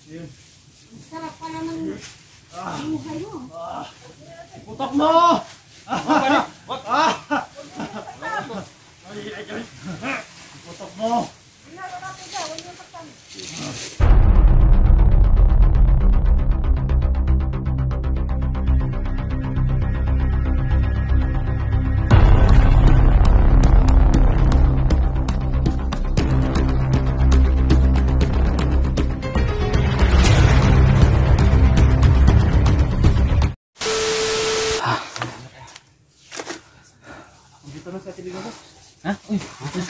Sarap pa naman. Buhay mo. Putok mo! Putok mo!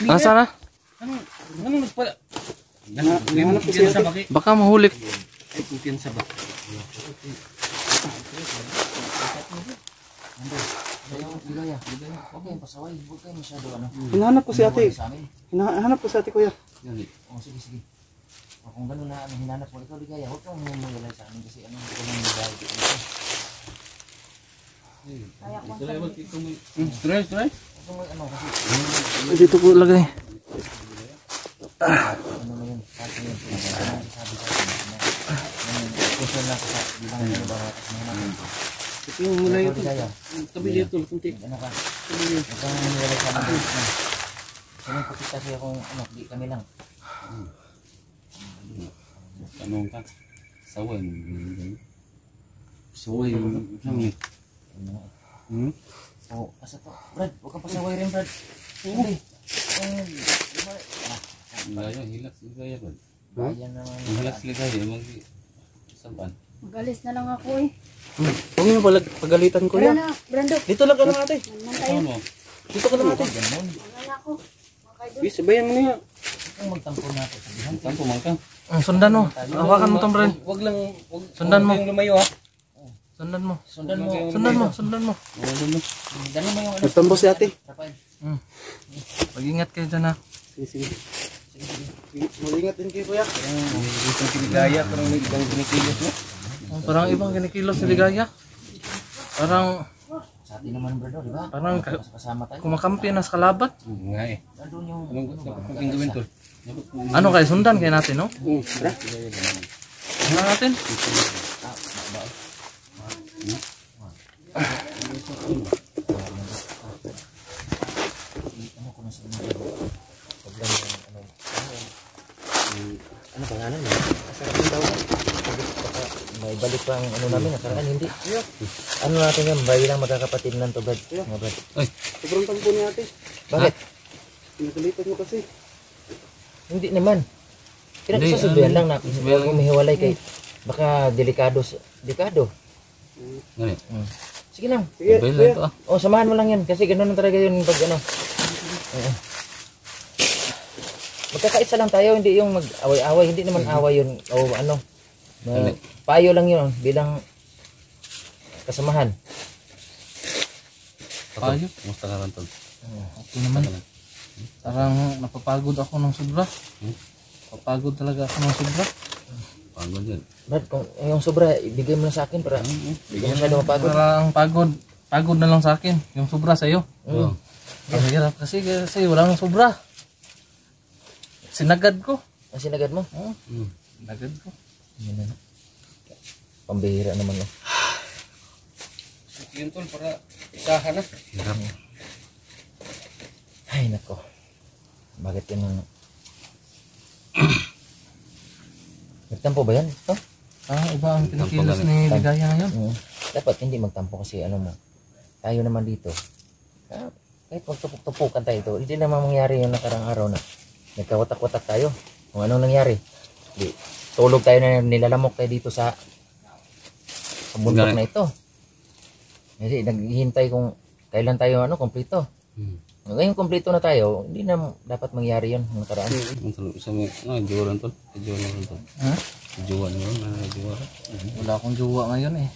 Asa na? Anong nagpala? Nahanap ko siya sa baki. Baka mahuli. Ay, kumpiyansa ba? Hinahanap ko si ate. Hinahanap ko si ate, kuya. Oh, sige, sige. O, kung gano'n na hinanap mo, ikaw ligaya, huwag kang humulay sa amin kasi ano, ito lang nilay dito. Try. Ito mo, ano, kasi... Dito ko lagay. Ano na yun? Kasi yun, sabi sa akin, puso lang sa bilang ano ba, Ito yung muna ikaw ito. ligaya. Tabi dito, kunti. Ano ka? Huwag kang humulay sa amin. Sinong pakita siya kung ano, di kami lang. Tanong ka. Saway. Saway. Oh, asa to? Brad, huwag kang pasaway rin, Brad. Hindi. Ligaya, hilak ligaya ba? Bayan naman. Hilak ligaya, mag-saban. Mag-alis na lang ako eh. Huwag mo pagalitan, kuya. Wala na, Brando. Dito lang ka lang, ate. Naman tayo. Ano? Dito ka lang, ate. Wala na ako. Bis, sabayan mo niya. Kung magtampo na ako, sabihan. Tampo man ka. Sundan mo. Hawakan mo tong Bren. Wag lang. Sundan mo. Yung lumayo ha. Sundan mo. Sundan mo. Sundan mo. Dali mo yung ano. Nagtambo si ate. Rafael. Mag-ingat kayo dyan ha. Sige. Mag-ingat din kayo, kuya. Isang kinigaya, parang may ibang kinikilos mo. Parang ibang kinikilos si Ligaya. Parang Sa atin naman, Brado, di ba? Parang Kasama tayo. kumakampi na sa kalabat. Nga eh. Nandun yung... Anong dapat gawin to? Ano kayo? Sundan kayo natin, no? Tara. Sundan natin. Ano ko na sa mga problem yung ano pangalan mo? Kasarapan daw. Baka may balik pa ang ano namin, nakaraan hindi. Ano natin yan, bayi lang magkakapatid ng to, Brad. Mga Brad. Sobrang tampo ni ate. Bakit? Pinagalitan mo kasi. Hindi naman. Pinagsasabihan lang na huwag humihiwalay kay baka delikado. Ganit. Sige lang. Sige, Mobile kuya. na ito ah. Oh, samahan mo lang yan kasi ganoon na talaga yun pag ano. Magkakaisa lang tayo, hindi yung mag-away-away, hindi naman away yun o ano. Payo lang yun bilang kasamahan. Payo? Kumusta ka rin to? Okay naman. Parang napapagod ako ng sobra. Napapagod talaga ako ng sobra. Pagod yan. Brad, kung yung sobra, ibigay mo lang sa akin para hindi ko masyado mapagod. Parang pagod na lang sa akin. Yung sobra sa'yo. Ang hirap kasi wala nang sobra. Sinagad ko. Ang sinagad mo? Sinagad ko. Yun na. Pambihira naman no. Yun tol, para isahan na. Hirap. Ay nako. Bakit yun ano? Nagtampo ba yan? Ito? Iba ang pinakilos ni Ligaya ngayon. Dapat hindi magtampo kasi ano mo. Tayo naman dito. Kahit magtupok-tupukan tayo ito, hindi naman mangyari yung nakarang araw na nagkawatak-watak tayo. Kung anong nangyari. Di, tulog tayo na nilalamok tayo dito sa bundok na ito. Kasi naghihintay kung kailan tayo kumpleto. Ngayon kumpleto na tayo, hindi na dapat mangyari yun ng nakaraan. Sa mga jowa tol. Jowa na tol. Ha? Jowa nyo, jowa. Wala akong jowa ngayon eh.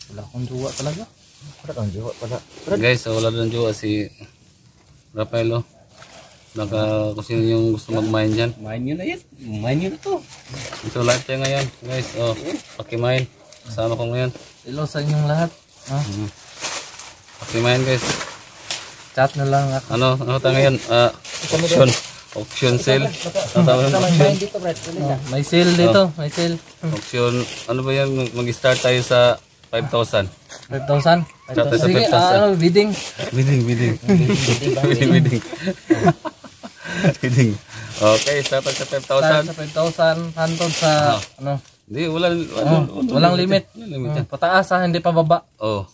Wala akong jowa talaga. Wala kang jowa pala. Guys, wala ng jowa si Rafael. Kung sino yung gusto mag-mine dyan. Mine nyo na yan. Mine nyo na to. Ito live tayo ngayon. Guys, pakimine. Kasama ko ngayon. Hello sa inyong lahat. Pakimine guys. Chat na lang ako. Ano tayo ngayon? Auction. Auction sale. Basta may bayan dito, Brad. Ulit na. May sale dito, may sale. Auction, ano ba yan? Mag-start tayo sa 5,000. 5,000. Start tayo sa Sige, 5,000. bidding. Bidding. Hindi ba? Bidding. Bidding. Okay, start tayo sa Start 5,000. sa 5,000, hantod sa, ano, Hindi, walang walang limit. Walang limit yan. Pataas ha, hindi pa baba. Oh,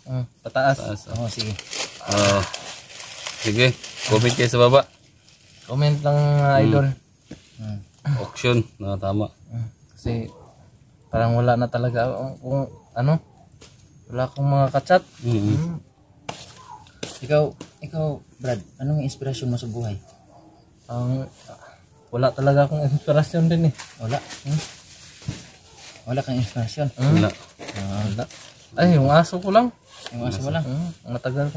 Pataas. taas. Oo, sige. Sige, comment kayo sa baba. Comment lang mga idol. Auction, tama. Kasi parang wala na talaga kung ano. Wala akong mga kachat. Ikaw, Brad, anong inspirasyon mo sa buhay? Wala talaga akong inspirasyon din eh. Wala. Wala kang inspirasyon. Wala. Wala. Ay, yung aso ko lang. Yung aso mo lang. Matagal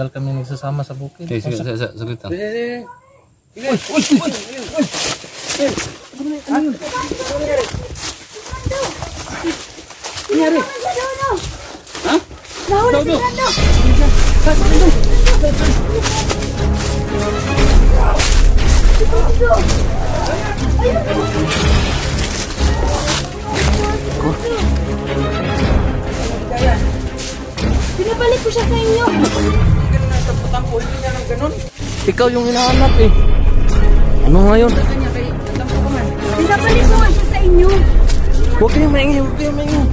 kami nagsasama sa bukid. Okay, sige, saglit lang. Nahuli si Brando! Pinabalik ko siya sa inyo! Ikaw yung hinahanap eh. Ano ngayon? Pinabalik ko nga siya sa inyo! Huwag kayong maingay, huwag kayong maingay.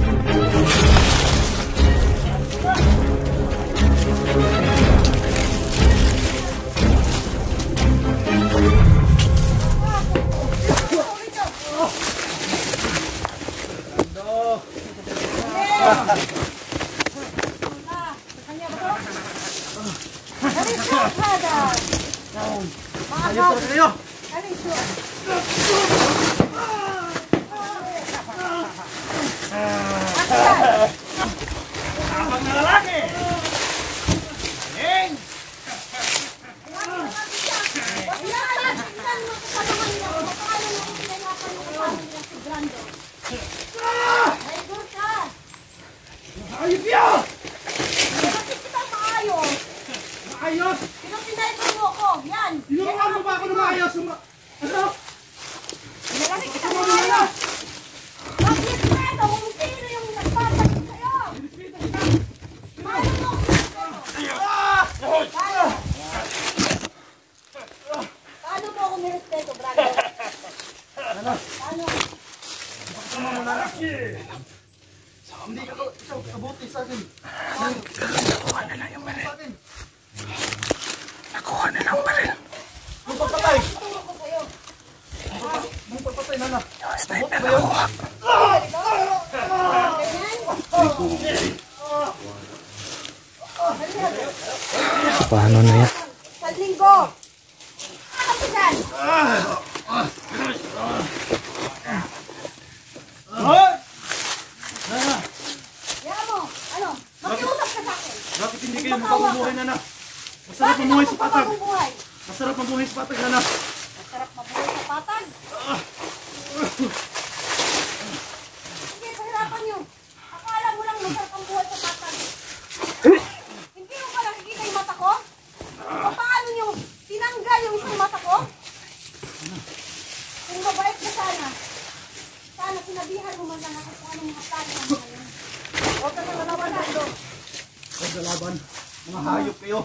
Ayos! Pinapinay mo ako! Yan! Tinuruan mo ba ako na maayos? Ano? Nalaki kita mo ayos! Bakit mo ito? Kung sino yung nagpapagod sa'yo? Paano mo ako nirespeto? Paano mo ako nirespeto, Brando? Paano? Hindi ka kabuti sa akin. Nakuha nila ang baril. Yung pagpatay. Tutulong ko sa'yo. Yung pagpatay, nana. Yung sniper nakuha. Paano na yan? Sa linggo! Ano ka dyan? Yan mo! Ano? Makiusap ka sa akin! Bakit hindi kayo magpapumuhay, nana? Masarap Bakit mamuhay ako sa patag. magpapagong buhay? Masarap mamuhay sa patag, nana. Masarap mabuhay sa patag. Sige, pahirapan nyo. Akala mo lang masarap ang buhay sa patag. Hindi mo pa nakikita yung mata ko? Paano nyo tinanggal yung isang mata ko? Kung mabait ka sana, sana sinabihan mo man lang ako kung anong mga plano mo ngayon. Huwag ka na lalaban, Aldo. Huwag na laban. Mga hayop kayo.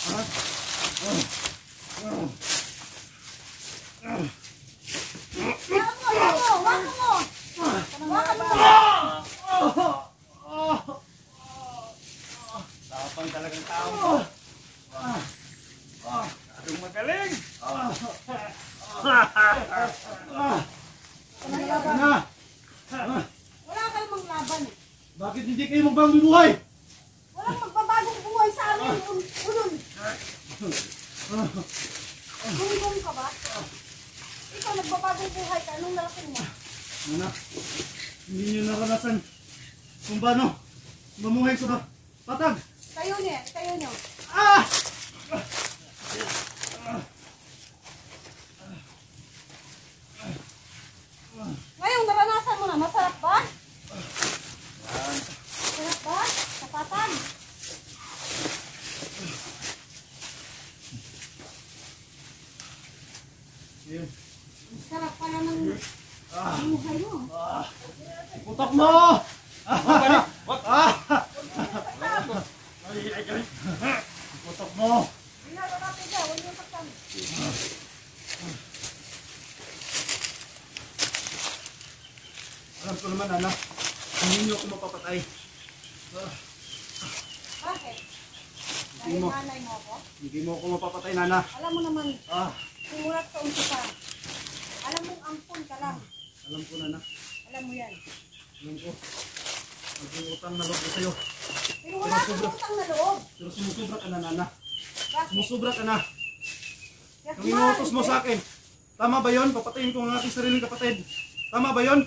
Ha? Wakan mo! Wakan mo! Tapang talagang tao. Anong magaling. Nana, Wala ka namang laban eh. bakit hindi kayo magbagong buhay? Walang magbabagong buhay sa amin, ulol. Gum-gum ka ba? Ikaw nagbabagong buhay ka, anong nalaking mo? Nana, hindi nyo naranasan kung paano mamuhay sa patag. Kayo nyo. Ah! Ngayon, naranasan mo na, masarap ba? Masarap ba? Sapatan? Yun. Ang sarap pala ng buhay mo. Putok mo! What? Putok mo! Tingnan mo natin dyan, huwag niyo saktan. Alam ko naman, Nana. Hindi niyo ako mapapatay. Bakit? Dahil mo. nanay mo ako? Hindi mo ako mapapatay, Nana. Alam mo naman, Ah, simulat sa umpisa. Alam mong ampun ka lang. alam ko, Nana. Alam mo yan. Alam ko. Nag-utang na loob ko sa'yo. Pero wala kang utang na loob. Pero sumusubra ka na, Nana. Bakit? Sumusubra ka na. Yes, Yung inuutos mo sa akin. Tama ba yun? Papatayin ko ang aking sariling kapatid. Tama ba yun?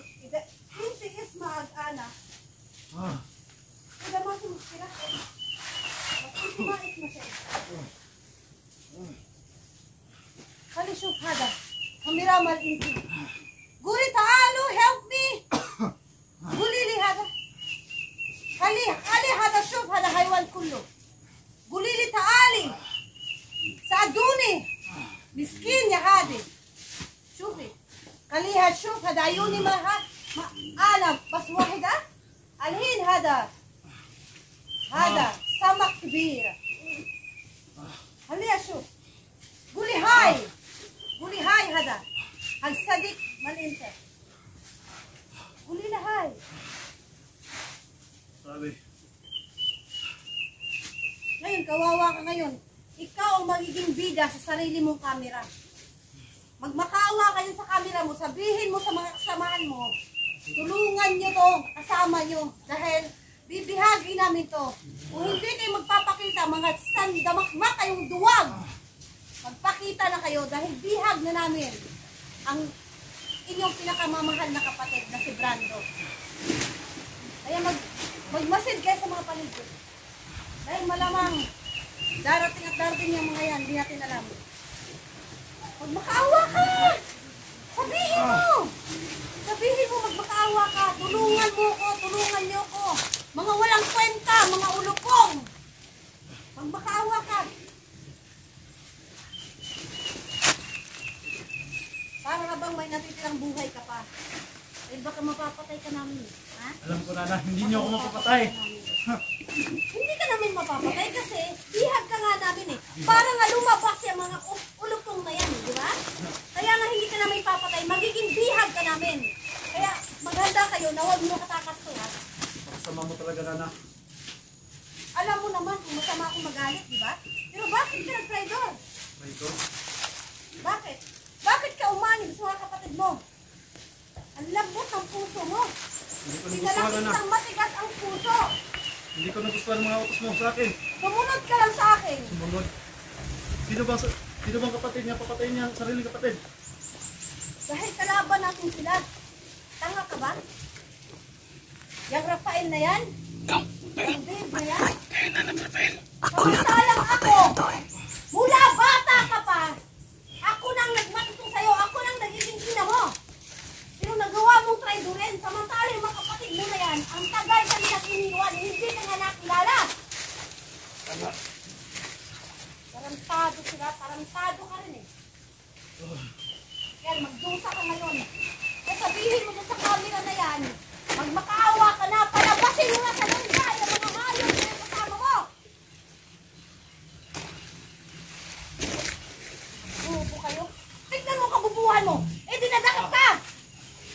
Hindi is maag-ana. Ah, Kaya mo si Muskira. Hindi mais mo siya. Kali shuf hada. Hamiramal inti. Guri ta'alu, help me. Guli li hada. Kali hada shuf hada haywan kullu. Guli li ta'ali. Saaduni. Miskin ya hadi. شوفي خليها تشوف هذا عيوني ما انا بس واحدة الحين هذا سمك كبير خليها تشوف قولي هاي هذا هل صديق من انت قولي له هاي sabi. ngayon kawawa ka ngayon ikaw ang magiging bida sa sarili mong kamera. Magmakaawa kayo sa camera mo, sabihin mo sa mga kasamahan mo, tulungan nyo to, kasama nyo, dahil bibihagi namin to. Kung hindi kayo magpapakita, mga sandamakmak kayong duwag, magpakita na kayo dahil bihag na namin ang inyong pinakamamahal na kapatid na si Brando. Kaya magmasid kayo sa mga paligid. Dahil malamang darating at darating yung mga yan, hindi natin alam. Magmakaawa ka! Sabihin mo magmakaawa ka. Tulungan mo ko, tulungan niyo ko. Mga walang kwenta, mga ulupong. Magmakaawa ka. Para ka bang may natitirang buhay ka pa. Dahil baka mapapatay ka namin. Ha? Alam ko, Nana, hindi niyo ako mapapatay. Hindi ka namin mapapatay kasi bihag ka nga namin eh. Para nga lumabas yung mga ulupong na yan, di ba? Kaya nga hindi ka namin papatay, magiging bihag ka namin. Kaya maghanda kayo na huwag mo katakas to ha. Pakasama mo talaga, Nana. Alam mo naman kung masama akong magalit, di ba? Pero bakit ka nag-traitor? Traitor? Bakit? Bakit ka umanib sa mga kapatid mo? Ang lambot ng puso mo. Hindi ko nagustuhan, Pinalakit Nana. ng matigas ang puso. Hindi ko nagustuhan ang mga utos mo sa akin. Sumunod ka lang sa akin. Sumunod. Sino bang kapatid niya? Papatayin niya ang sariling kapatid. Dahil kalaban natin sila. Tanga ka ba? Yung Rafael na yan? Yung Dave na yan? Samantalang ako, mula bata ka pa, ako nang nagmatuto sa'yo, ako nang nagiging ina mo. Pero nagawa mong traidorin, samantalang yung mga kapatid mo na yan, ang tagal ka nilang iniwan, hindi ka nga nakilala. Tarantado sila, tarantado ka rin eh. Yan, magdusa ka ngayon. Kaya sabihin mo dun sa camera na yan, magmakaawa ka na, palabasin mo na sa lungga yung mga hayop na yung kasama mo. Bubo kayo? Tignan mo kabubuhan mo. Eh, dinadakap ka.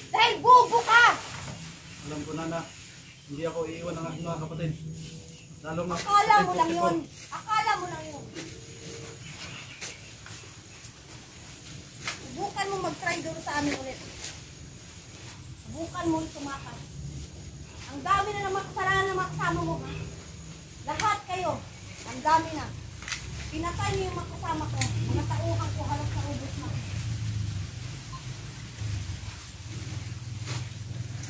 Dahil bubo ka. Alam ko, Nana, hindi ako iiwan ng aking mga kapatid. Lalo mga Akala mo lang kapatid ko. yun. Akala mo lang yun. Subukan mo mag-try doon sa amin ulit. Subukan mo tumakas. Ang dami na naman kasalanan ng mga kasama mo. Ha? Lahat kayo. Ang dami na. Pinatay niyo yung mga kasama ko. Mga tauhan ko halos na ubos na.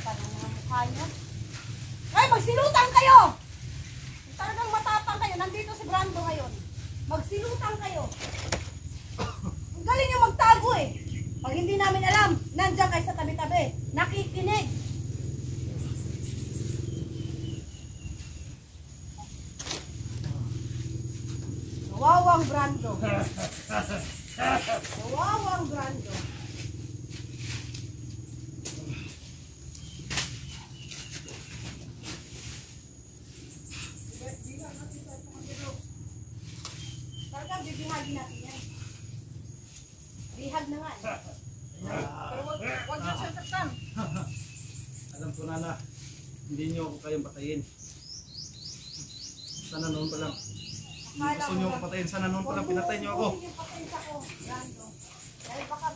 Paano mga mukha niyo? Ay, magsilutan kayo! Kung talagang matapang kayo, nandito si Brando ngayon. Magsilutan kayo. Ang galing nyo magtago eh. Pag hindi namin alam, nandiyan kayo sa tabi-tabi. Nakikinig. Nawawang Brando. Kawawang Brando. Talagang bibihagin natin yan. Bihag na nga. Pero wag na siya saktan. Alam ko na hindi niyo ako kayang patayin. Sana noon pa lang. Gusto niyo ako patayin, sana noon pa lang pinatay niyo ako. Huwag mo patayin ako, Brando. Dahil baka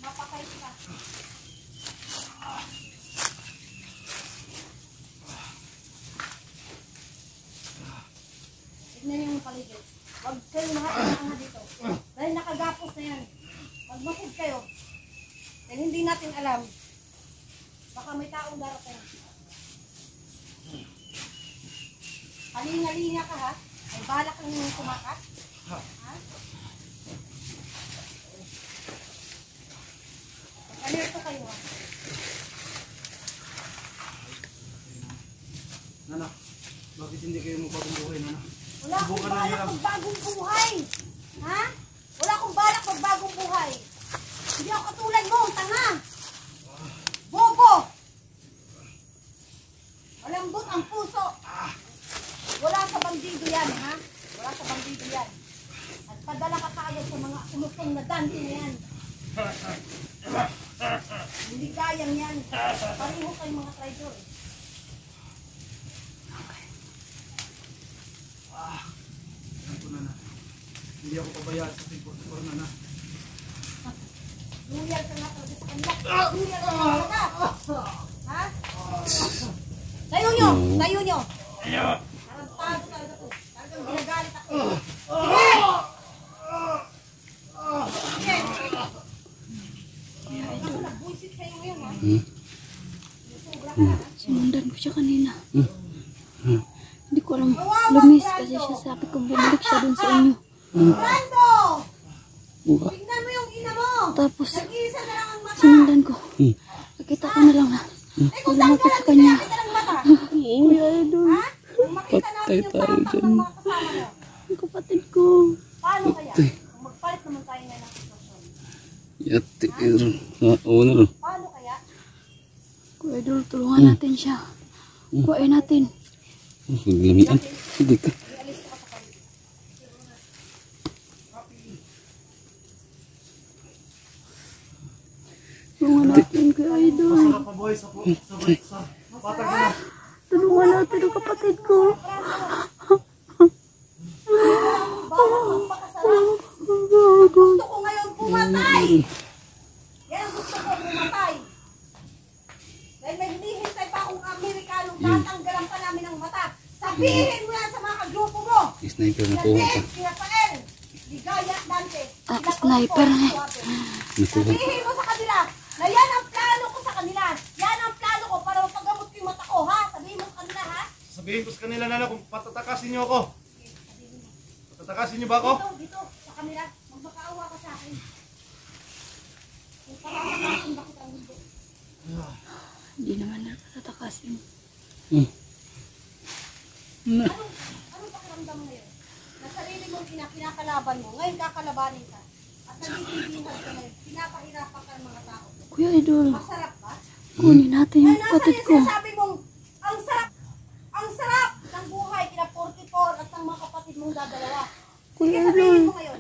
mapatay ka. Tignan niyo yung paligid. Huwag kayo nakatanga dito. Dahil nakagapos na yan. Magmasid kayo. Dahil hindi natin alam. Baka may taong darating. Halinga-linga ka ha. Ay balak kang kumakat. Ha? Alerto kayo ha. Nana, bakit hindi kayo magbagong buhay, Nana? Wala akong Subukan na balak lang. magbagong buhay. Ha? Wala akong balak magbagong buhay. Hindi ako katulad mo, tanga. Bobo. Malambot ang puso. Wala sa bandido yan, ha? Wala sa bandido yan. At padala ka kaagad sa mga umutong na dante na yan. Hindi kayang yan. Pareho kayong mga traitor. Alam ko, Nana. Hindi ako pabayaan sa tigpor-tigpor, Nana. Loyal ka nga talaga sa kanila. Loyal ka nga talaga. Ha? Tayo nyo! Tayo nyo! Tarantado talaga to. Talagang ginagalit ako. Sige! Sige! Ako nag-buisit sa'yo ngayon, ha? Sobra ka na. Sinundan ko siya kanina. Hindi ko alam. Lumis kasi siya. Sabi ko bumalik siya dun sa inyo. Brando! Tignan mo yung ina mo! Tapos Nag-iisa na lang ang mata! sinundan ko. Nakita ko na lang na Eh kung tanggal lumapit sa ang kanya. ginamit ka ng mata! Kuya Idol, Ha? Kung makita natin yung paratang ng mga kasama mo, ang kapatid ko. paano kaya? Kung magpalit naman tayo ngayon ng sitwasyon. Yati. Una rin. Paano kaya? Kuya Idol, tulungan natin siya. Kuhain natin. Paglamian. Hindi ka. Ialis ko ka sa paligid. Tulungan natin, Kuya Idol. Masarap pa, boy, sa patag na. Tulungan natin ang kapatid ko. Bawat magpakasarap. Gusto ko ngayon pumatay! Yan ang gusto ko, pumatay. Dahil may hinihintay pa akong Amerikanong tatanggalan pa namin ng mata. Sabihin mo yan sa mga kagrupo mo! Sniper na kuha ka. Kina Rafael, Ligaya at Dante. Ah, Sila sniper Paul, na. Suarez. Nakuha. Sabihin mo sa kanila na yan ang plano ko sa kanila. Yan ang plano ko para mapagamot ko yung mata ko, ha? Sabihin mo sa kanila, ha? Sabihin ko sa kanila, Nana, kung patatakasin niyo ako. Patatakasin niyo ba ako? Dito, sa kanila. Magmakaawa ka sa akin. Kung patatakasin bakit ang mundo. Hindi naman natatakasin. Anong pakiramdam mo ngayon? Na sarili mong kinakalaban mo, ngayon kakalabanin ka. At nagiging ka ngayon, pinapahirapan ka ng mga tao. Kuya Idol, Masarap ba? kunin natin yung Ay, kapatid nasa ko. sinasabi mong, ang sarap ng buhay kina 44 at ng mga kapatid mong dadalawa. Sige, Kuya sabihin Idol, mo ngayon.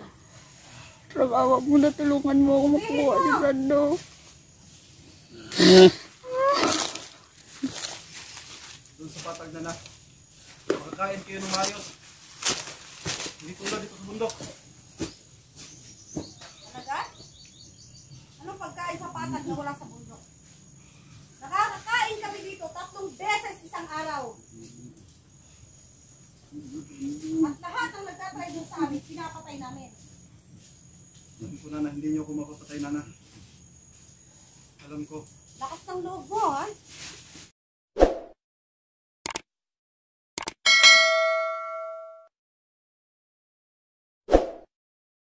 trabawa mo na, tulungan mo ako makuha si Brando. Doon sa patag, Nana. Makakain kayo ng maayos. Hindi tulad dito sa bundok. Talaga? Anong pagkain sa patag na wala sa bundok? Nakakakain kami dito 3 beses isang araw. At lahat ng nagtatry dun sa amin, pinapatay namin. Alam ko, Nana, hindi niyo ako mapapatay, Nana. Alam ko. Lakas ng loob mo, ha?